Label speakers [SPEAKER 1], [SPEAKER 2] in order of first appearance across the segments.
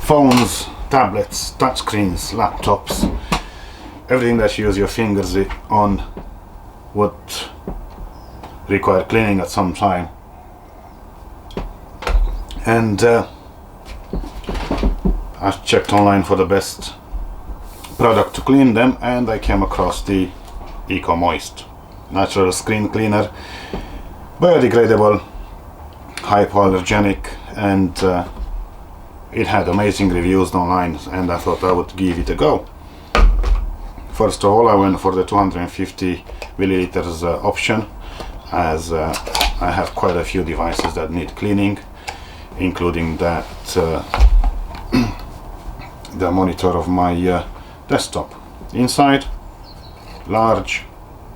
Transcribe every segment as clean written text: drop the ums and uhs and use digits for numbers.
[SPEAKER 1] phones, tablets, touchscreens, laptops, everything that you use your fingers on would require cleaning at some time. And I checked online for the best product to clean them, and I came across the EcoMoist natural screen cleaner, biodegradable, hypoallergenic, and it had amazing reviews online, and I thought I would give it a go. First of all, I went for the 250 milliliters option, as I have quite a few devices that need cleaning, including that the monitor of my desktop. Inside, large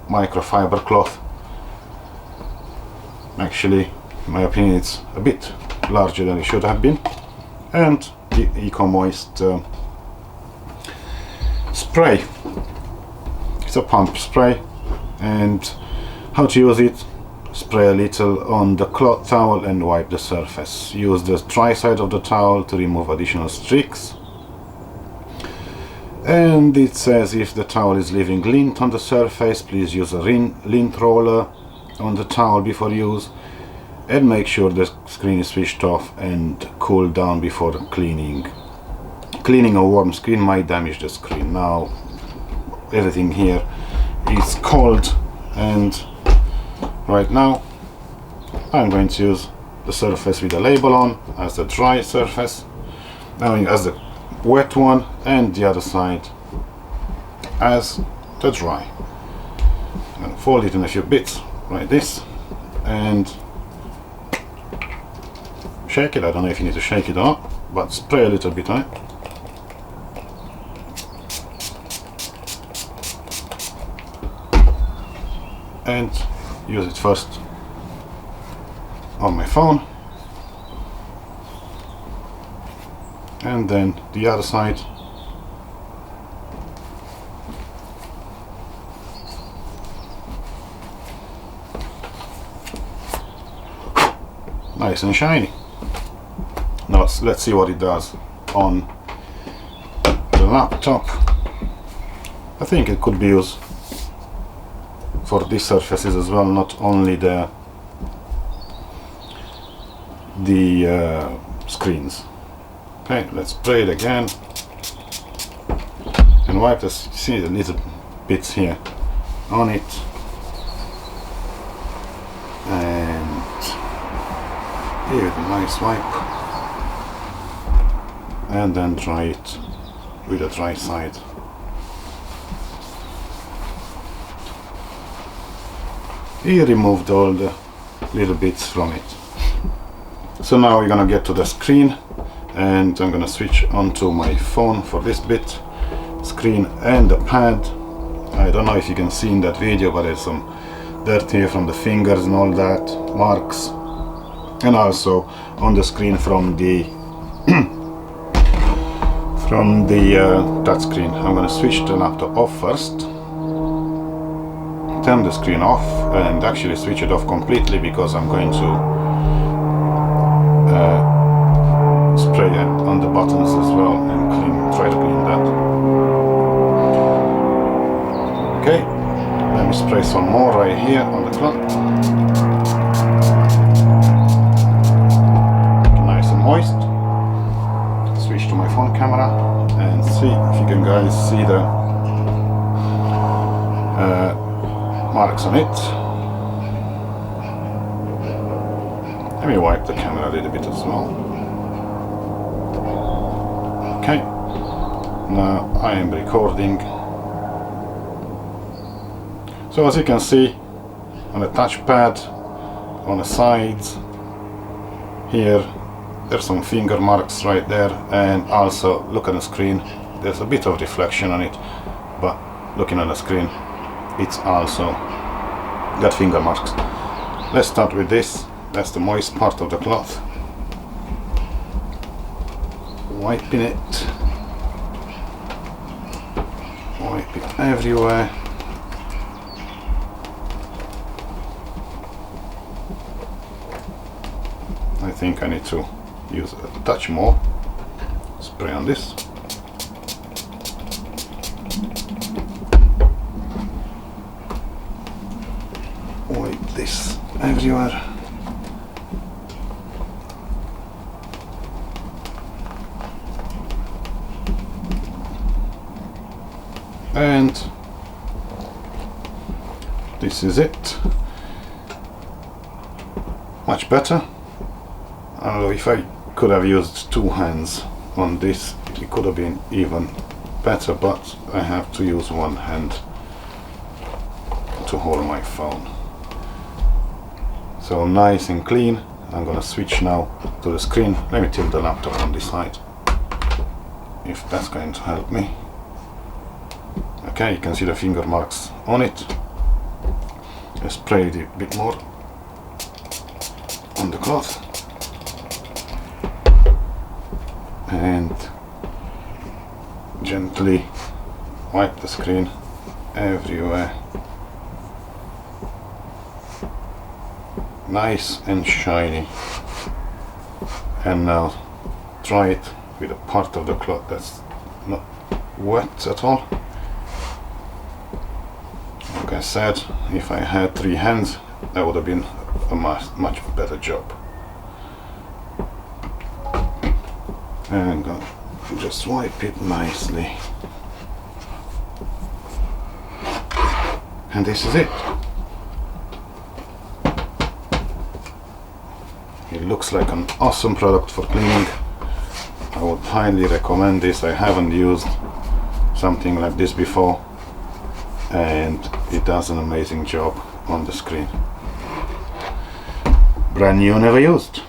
[SPEAKER 1] microfiber cloth. Actually, in my opinion, it's a bit larger than it should have been. And the EcoMoist spray. It's a pump spray, and how to use it: spray a little on the cloth towel and wipe the surface. Use the dry side of the towel to remove additional streaks. And it says if the towel is leaving lint on the surface, please use a lint roller on the towel before use, and make sure the screen is switched off and cooled down before cleaning. Cleaning a warm screen might damage the screen. Now everything here is cold, and right now I'm going to use the surface with the label on as the dry surface, I mean as the wet one, and the other side as the dry. I'm going to fold it in a few bits like this and shake it. I don't know if you need to shake it or not, but spray a little bit on it. And use it first on my phone, and then the other side. Nice and shiny. Now let's see what it does on the laptop. I think it could be used for these surfaces as well, not only the screens. Okay, let's spray it again and wipe this. See the little bits here on it, and give it a nice wipe, and then dry it with the dry side. He removed all the little bits from it. So now we're gonna get to the screen, and I'm gonna switch onto my phone for this bit. Screen and the pad. I don't know if you can see in that video, but there's some dirt here from the fingers and all that, marks, and also on the screen from the from the touch screen. I'm gonna switch the laptop off first, turn the screen off, and actually switch it off completely, because I'm going to spray on the buttons as well and try to clean that. Okay, let me spray some more right here on the cloth. Nice and moist. Switch to my phone camera and see if you can guys see the marks on it. Let me wipe the camera a little bit as well. Okay, now I am recording. So as you can see on the touchpad, on the sides here, there's some finger marks right there, and also look at the screen, there's a bit of reflection on it, but looking at the screen, it's also got finger marks. Let's start with this. That's the moist part of the cloth. Wiping it. Wipe it everywhere. I think I need to use a touch more. spray on this. Wipe this everywhere. And this is it. Much better. I don't know, if I could have used 2 hands on this, it could have been even better, but I have to use 1 hand to hold my phone. So nice and clean. I'm gonna switch now to the screen. Let me tilt the laptop on this side, if that's going to help me. Okay, you can see the finger marks on it. I sprayed it a bit more on the cloth and gently wipe the screen everywhere. Nice and shiny. And now dry it with a part of the cloth that's not wet at all. Like I said, if I had 3 hands, that would have been a much better job. And just wipe it nicely. And this is it. It looks like an awesome product for cleaning. I would highly recommend this. I haven't used something like this before, and it does an amazing job on the screen. Brand new, never used.